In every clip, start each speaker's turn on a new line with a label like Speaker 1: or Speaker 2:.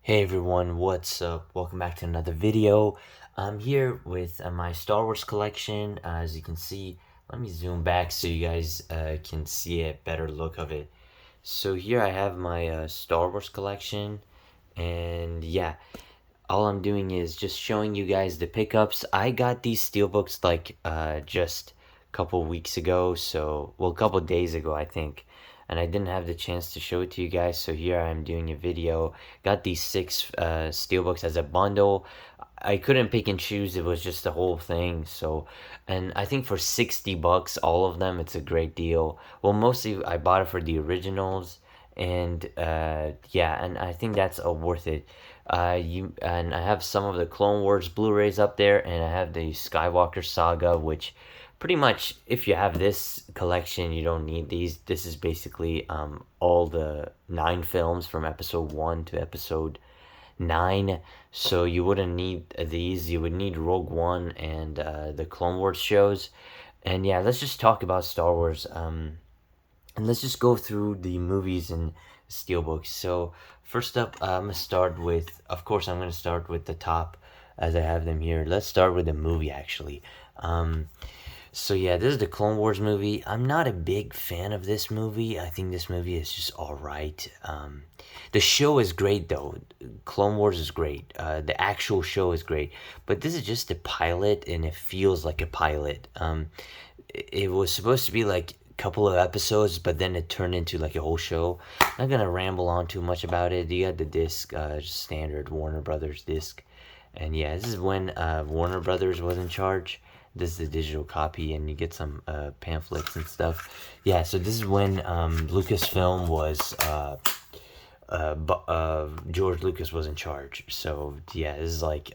Speaker 1: Hey everyone, what's up? Welcome back to another video. I'm here with my Star Wars collection. As you can see, let me zoom back so you guys can see a better look of it. So here I have my Star Wars collection, and yeah, all I'm doing is just showing you guys the pickups. I got these steelbooks like just a couple weeks ago, a couple days ago I think, and I didn't have the chance to show it to you guys, so here I am doing a video. Got these 6 steelbooks as a bundle. I couldn't pick and choose, it was just the whole thing. And I think for 60 bucks all of them, it's a great deal. Well, mostly I bought it for the originals, and yeah, and I think that's worth it. And I have some of the Clone Wars Blu-rays up there, and I have the Skywalker Saga, which pretty much, if you have this collection, you don't need these. This is basically all the 9 films from episode 1 to episode 9, so you wouldn't need these. You would need Rogue One and the Clone Wars shows. And yeah, let's just talk about Star Wars. And let's just go through the movies and steelbooks. So first up, I'm gonna start with, of course, I'm gonna start with the top as I have them here. Let's start with the movie actually. So yeah, this is the Clone Wars movie. I'm not a big fan of this movie. I think this movie is just all right. The show is great though. Clone Wars is great. The actual show is great. But this is just a pilot, and it feels like a pilot. It was supposed to be like couple of episodes, but then it turned into like a whole show. I'm not gonna ramble on too much about it. You got the disc, standard Warner Brothers disc, and yeah, this is when Warner Brothers was in charge. This is the digital copy, and you get some pamphlets and stuff. Yeah, so this is when Lucasfilm was George Lucas was in charge. So yeah, this is like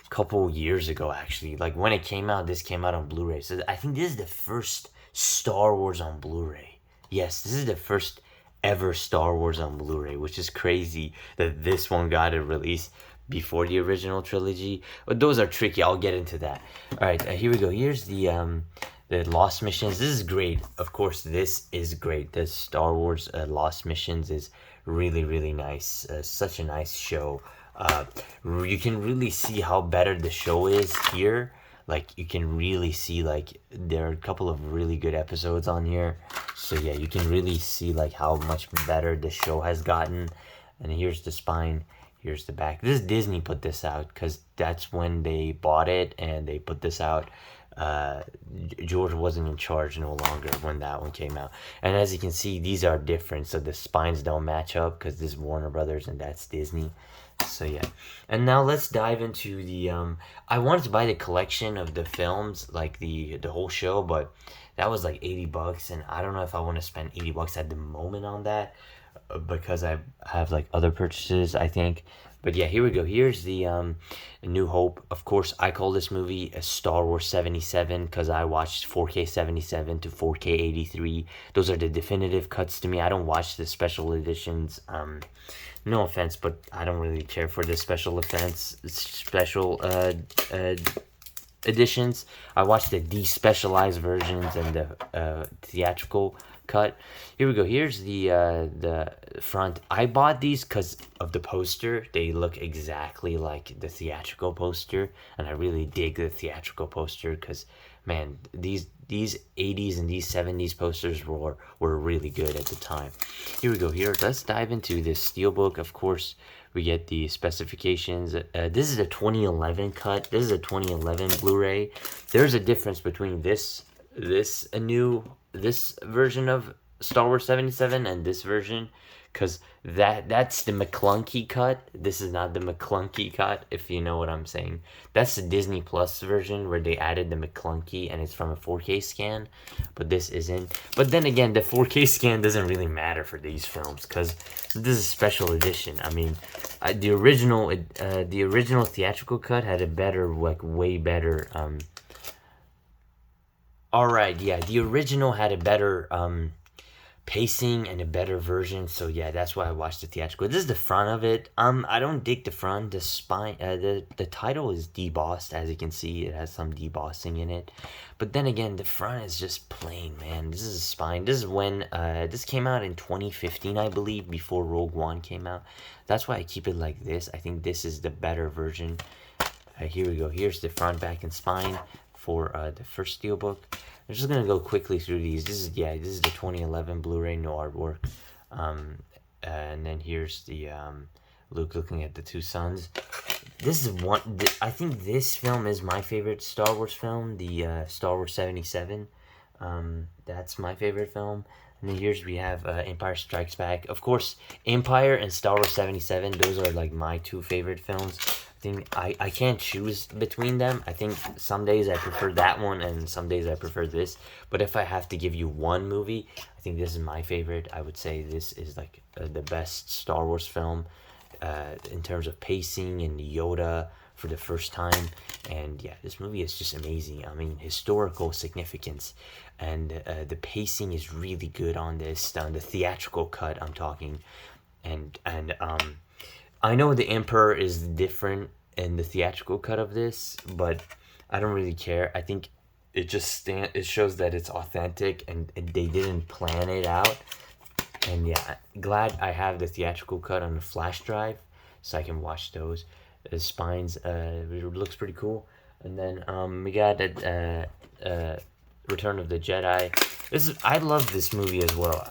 Speaker 1: couple years ago actually. Like when it came out, this came out on Blu-ray. So I think this is the first Star Wars on Blu-ray. Yes, this is the first ever Star Wars on Blu-ray, which is crazy that this one got a release before the original trilogy. But those are tricky. I'll get into that. All right, here we go. Here's the Lost Missions. This is great. Of course, this is great. The Star Wars Lost Missions is really nice. Such a nice show. You can really see how better the show is here. Like, you can really see, like, there are a couple of really good episodes on here. So yeah, you can really see like how much better the show has gotten. And here's the spine, here's the back. This Disney put this out because that's when they bought it, and they put this out. George wasn't in charge no longer when that one came out. And as you can see, these are different, so the spines don't match up because this is Warner Brothers and that's Disney. So yeah, and now let's dive into the I wanted to buy the collection of the films, like the whole show, but that was like 80 bucks, and I don't know if I want to spend 80 bucks at the moment on that, because I have like other purchases, I think. But yeah, here we go. Here's the New Hope. Of course, I call this movie a Star Wars 77 because I watched 4K 77 to 4K 83. Those are the definitive cuts to me. I don't watch the special editions. No offense, but I don't really care for the special editions. I watch the despecialized versions and the theatrical cut. Here we go. Here's the front. I bought these because of the poster. They look exactly like the theatrical poster, and I really dig the theatrical poster because, man, these 80s and these 70s posters were really good at the time. Here we go. Here, let's dive into this steelbook. Of course, we get the specifications. This is a 2011 cut. This is a 2011 Blu-ray. There's a difference between this version of Star Wars 77 and this version, because that's the McClunky cut. This is not the McClunky cut, if you know what I'm saying. That's the Disney Plus version where they added the McClunky, and it's from a 4K scan, but this isn't. But then again, the 4K scan doesn't really matter for these films because this is a special edition. I mean, the original theatrical cut had a better, like, way better. Alright, yeah, the original had a better pacing and a better version. So yeah, that's why I watched the theatrical. This is the front of it. I don't dig the front. The spine, the title is debossed, as you can see. It has some debossing in it, but then again, the front is just plain, man. This is a spine. This is when this came out in 2015, I believe, before Rogue One came out. That's why I keep it like this. I think this is the better version. Here we go. Here's the front, back, and spine for the first Steelbook. I'm just gonna go quickly through these. This is the 2011 Blu-ray, no artwork. And then here's the Luke looking at the two suns. This is one. I think this film is my favorite Star Wars film. The Star Wars 77. That's my favorite film. And then here's we have Empire Strikes Back. Of course, Empire and Star Wars 77. Those are like my two favorite films. I can't choose between them. I think some days I prefer that one and some days I prefer this. But if I have to give you one movie, I think this is my favorite. I would say this is like the best Star Wars film in terms of pacing and Yoda for the first time. And yeah, this movie is just amazing. I mean, historical significance, and the pacing is really good on this. On the theatrical cut, I'm talking, and I know the Emperor is different in the theatrical cut of this, but I don't really care. I think it just it shows that it's authentic and they didn't plan it out. And yeah, glad I have the theatrical cut on the flash drive so I can watch those. The spines, it looks pretty cool. And then we got Return of the Jedi. I love this movie as well.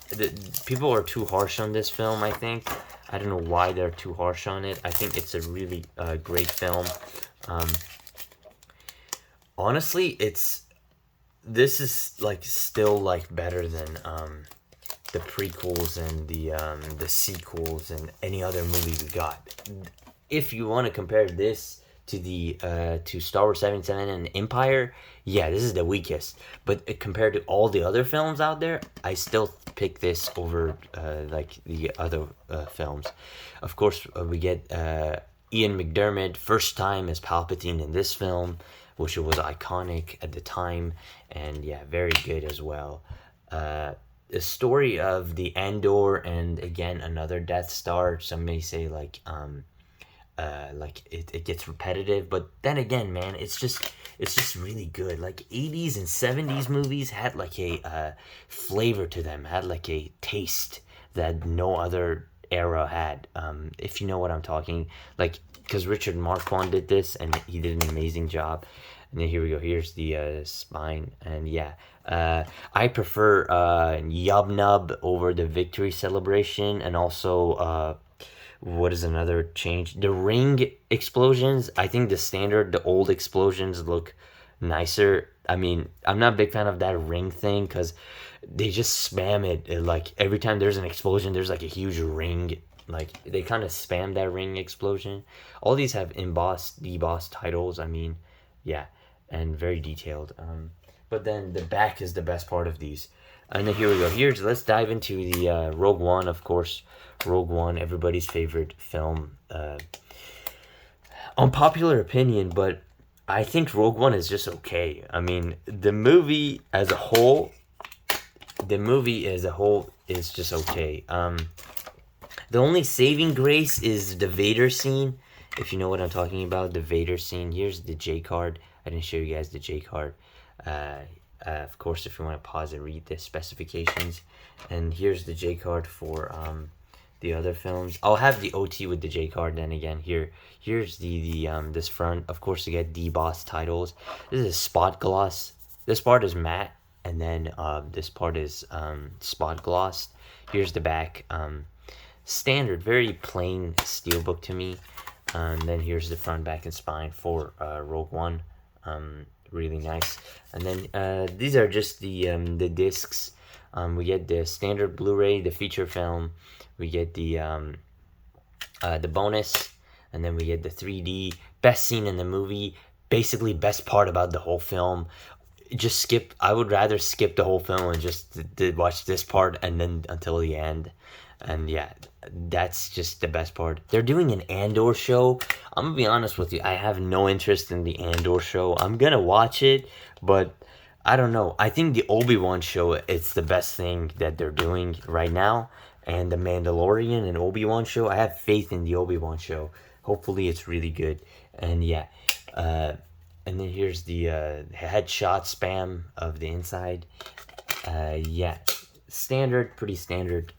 Speaker 1: People are too harsh on this film, I think. I don't know why they're too harsh on it. I think it's a really great film. Honestly, this is like still like better than the prequels and the sequels and any other movie we got. If you want to compare this to to Star Wars 77 and Empire, yeah, this is the weakest. But compared to all the other films out there, I still pick this over like the other films. Of course, we get Ian McDiarmid, first time as Palpatine in this film, which was iconic at the time, and yeah, very good as well. The story of the Andor and again another Death Star. Some may say like it gets repetitive, but then again, man, it's just really good. Like 80s and 70s movies had like a flavor to them, had like a taste that no other era had. If you know what I'm talking, like, because Richard Marquand did this and he did an amazing job. And then here we go. Here's the spine, and yeah, I prefer Yub Nub over the victory celebration, and also what is another change? The ring explosions. I think the old explosions look nicer. I mean, I'm not a big fan of that ring thing because they just spam it. Like every time there's an explosion, there's like a huge ring. Like they kind of spam that ring explosion. All these have embossed, debossed titles. I mean, yeah, and very detailed. But then the back is the best part of these. And then here we go. Let's dive into the Rogue One, of course. Rogue One, everybody's favorite film. Unpopular opinion, but I think Rogue One is just okay. I mean, the movie as a whole is just okay. The only saving grace is the Vader scene. If you know what I'm talking about, the Vader scene. Here's the J card. I didn't show you guys the J card. Of course, if you want to pause and read the specifications. And here's the J card for the other films. I'll have the OT with the J card then again. Here's the this front. Of course, you get debossed titles. This is spot gloss. This part is matte, and then this part is spot glossed. Here's the back. Standard, very plain steelbook to me. And then here's the front, back, and spine for Rogue One. Really nice. And then these are just the discs. We get the standard Blu-ray, the feature film. We get the bonus, and then we get the 3D best scene in the movie. Basically, best part about the whole film. Just skip. I would rather skip the whole film and just watch this part and then until the end. And yeah, that's just the best part. They're doing an Andor show. I'm gonna be honest with you. I have no interest in the Andor show. I'm gonna watch it, but I don't know. I think the Obi-Wan show, it's the best thing that they're doing right now. And the Mandalorian and Obi-Wan show, I have faith in the Obi-Wan show. Hopefully it's really good. And yeah, and then here's the headshot spam of the inside. Yeah, standard, pretty standard.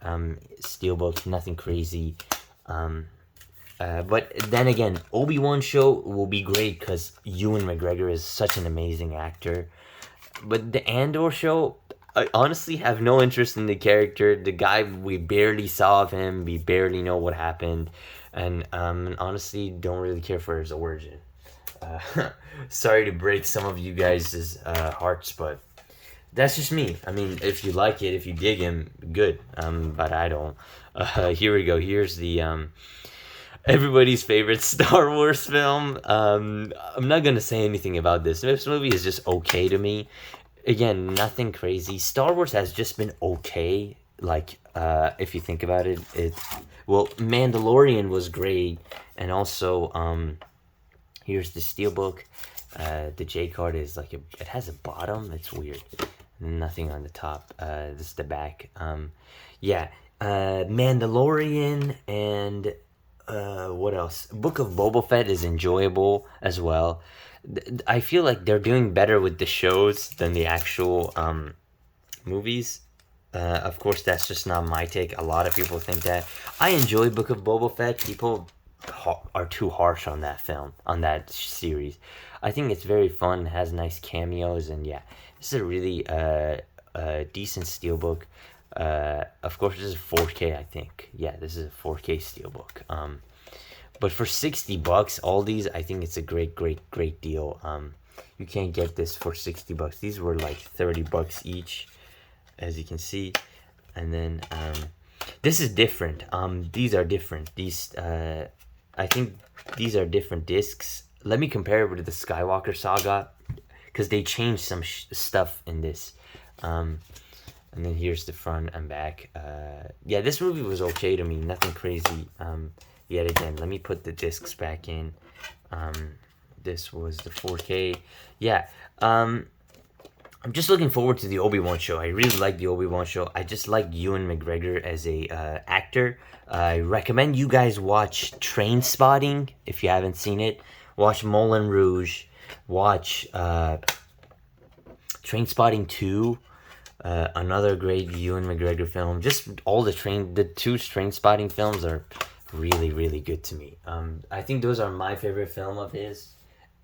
Speaker 1: Steelbook, nothing crazy. But then again, Obi-Wan show will be great because Ewan McGregor is such an amazing actor. But the Andor show, I honestly have no interest in the character. The guy, we barely saw of him. We barely know what happened. And honestly, don't really care for his origin. Sorry to break some of you guys' hearts, but that's just me. I mean, if you like it, if you dig him, good. But I don't. Here we go. Here's the everybody's favorite Star Wars film. I'm not gonna say anything about this. This movie is just okay to me. Again, nothing crazy. Star Wars has just been okay. Like, if you think about it, well, Mandalorian was great, and also here's the Steelbook. The J card is like it has a bottom. It's weird. Nothing on the top. This is the back. Yeah, Mandalorian and what else? Book of Boba Fett is enjoyable as well. I feel like they're doing better with the shows than the actual movies. Of course, that's just not my take. A lot of people think that. I enjoy Book of Boba Fett. People are too harsh on that film, on that series. I think it's very fun, has nice cameos, and yeah, this is a really decent steelbook. Of course, this is 4K, I think. Yeah, this is a 4K steelbook. But for $60, all these, I think it's a great deal. You can't get this for $60. These were like $30 each, as you can see. And then this is different. These are different. These I think these are different discs. Let me compare it with the Skywalker Saga, because they changed some stuff in this. And then here's the front and back. Yeah, this movie was okay to me. Nothing crazy. Yet again, let me put the discs back in. This was the 4K. Yeah. I'm just looking forward to the Obi-Wan show. I really like the Obi-Wan show. I just like Ewan McGregor as a actor. I recommend you guys watch Trainspotting if you haven't seen it. Watch Moulin Rouge. Watch Trainspotting 2. Another great Ewan McGregor film. Just all the two Trainspotting films are really good to me. I think those are my favorite film of his.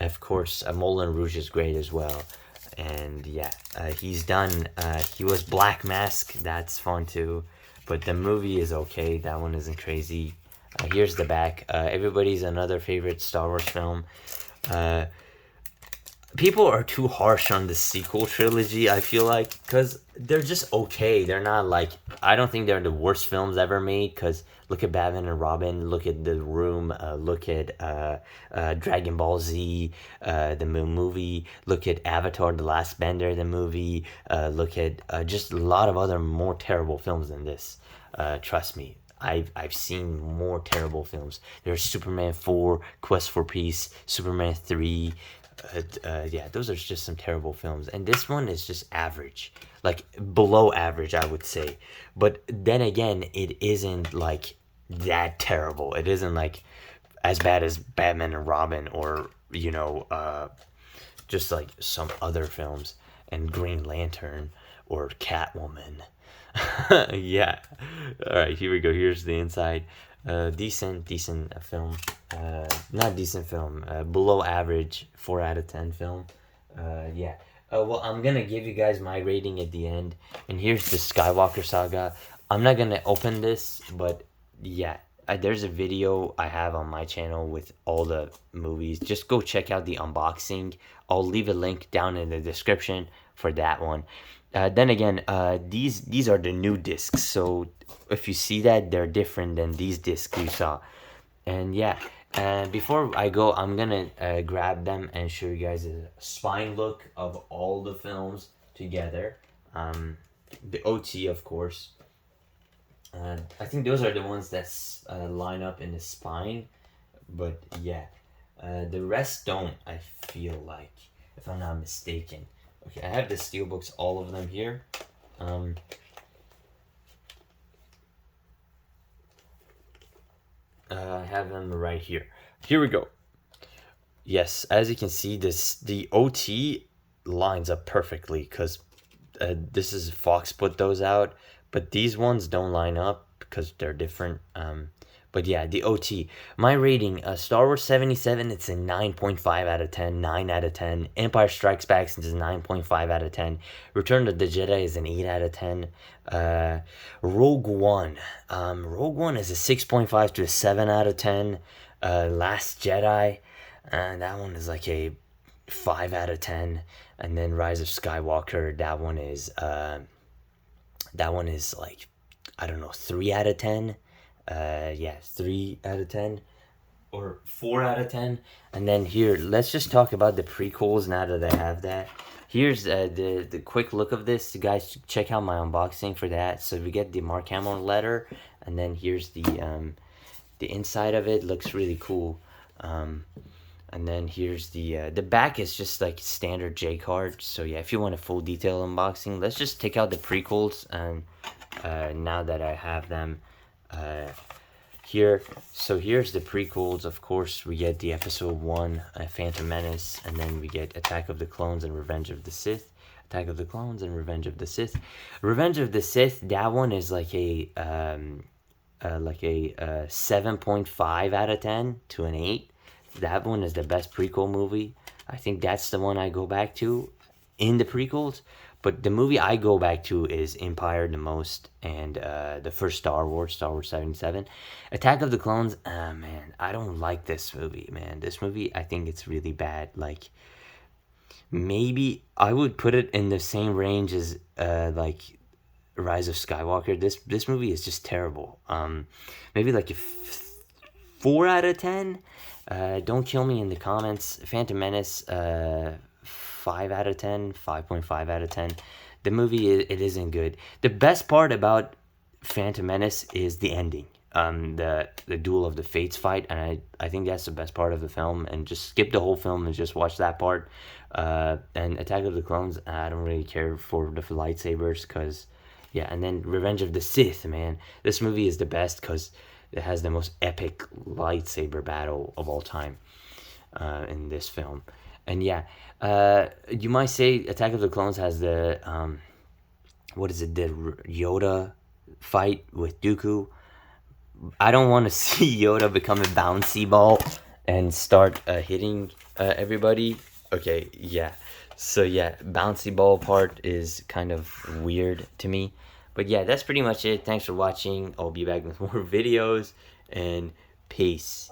Speaker 1: Of course, Moulin Rouge is great as well. And yeah, he's done. He was Black Mask. That's fun too. But the movie is okay. That one isn't crazy. Here's the back. Everybody's another favorite Star Wars film. People are too harsh on the sequel trilogy, I feel like, because they're just okay. They're not like, I don't think they're the worst films ever made, because look at Batman and Robin, look at The Room, look at Dragon Ball Z, the movie, look at Avatar, The Last Bender, the movie, look at just a lot of other more terrible films than this. Trust me. I've seen more terrible films. There's Superman 4, Quest for Peace, Superman 3. Yeah, those are just some terrible films. And this one is just average. Like, below average, I would say. But then again, it isn't, like, that terrible. It isn't, like, as bad as Batman and Robin or, you know, just, like, some other films. And Green Lantern or Catwoman. Yeah. Alright, here we go. Here's the inside. Decent film. Not decent film. Below average, 4 out of 10 film. Yeah. Well, I'm gonna give you guys my rating at the end. And here's the Skywalker Saga. I'm not gonna open this, but yeah. There's a video I have on my channel with all the movies. Just go check out the unboxing. I'll leave a link down in the description for that one. Then again, these are the new discs. So if you see that, they're different than these discs you saw. And yeah, before I go, I'm gonna grab them and show you guys a spine look of all the films together. The OT, of course. I think those are the ones that line up in the spine. But yeah, the rest don't, I feel like, if I'm not mistaken. Okay, I have the Steelbooks, all of them here. I have them right here. Here we go. Yes, as you can see, the OT lines up perfectly because this is Fox put those out, but these ones don't line up because they're different. But yeah, the OT. My rating, Star Wars 77, it's a 9.5 out of 10, 9 out of 10. Empire Strikes Back is a 9.5 out of 10. Return of the Jedi is an 8 out of 10. Rogue One. Rogue One is a 6.5 to a 7 out of 10. Last Jedi, that one is like a 5 out of 10. And then Rise of Skywalker, that one is like, I don't know, 3 out of 10. Yeah, 3 out of 10 or 4 out of 10. And then here, let's just talk about the prequels now that I have that. Here's the quick look of this. You guys check out my unboxing for that. So we get the Mark Hamill letter, and then here's the inside of it. Looks really cool. And then here's the back is just like standard J card. So yeah, if you want a full detail unboxing, let's just take out the prequels. And now that I have them here, so here's the prequels. Of course, we get the episode 1, Phantom Menace, and then we get Attack of the Clones and Revenge of the Sith. Attack of the Clones and Revenge of the Sith. Revenge of the Sith, that one is like a 7.5 out of 10 to an 8. That one is the best prequel movie. I think that's the one I go back to in the prequels. But the movie I go back to is Empire the most, and the first Star Wars 77. Attack of the Clones, man, I don't like this movie, man. This movie, I think it's really bad. Like, maybe I would put it in the same range as like Rise of Skywalker. This movie is just terrible. Maybe like a 4 out of 10. Don't kill me in the comments. Phantom Menace, 5 out of 10, 5.5 out of 10. The movie, it isn't good. The best part about Phantom Menace is the ending. The Duel of the Fates fight, and I think that's the best part of the film. And just skip the whole film and just watch that part. And Attack of the Clones, I don't really care for the lightsabers, because, yeah. And then Revenge of the Sith, man. This movie is the best because it has the most epic lightsaber battle of all time in this film. And yeah, you might say Attack of the Clones has the, the Yoda fight with Dooku. I don't want to see Yoda become a bouncy ball and start hitting everybody. Okay, yeah. So yeah, bouncy ball part is kind of weird to me. But yeah, that's pretty much it. Thanks for watching. I'll be back with more videos, and peace.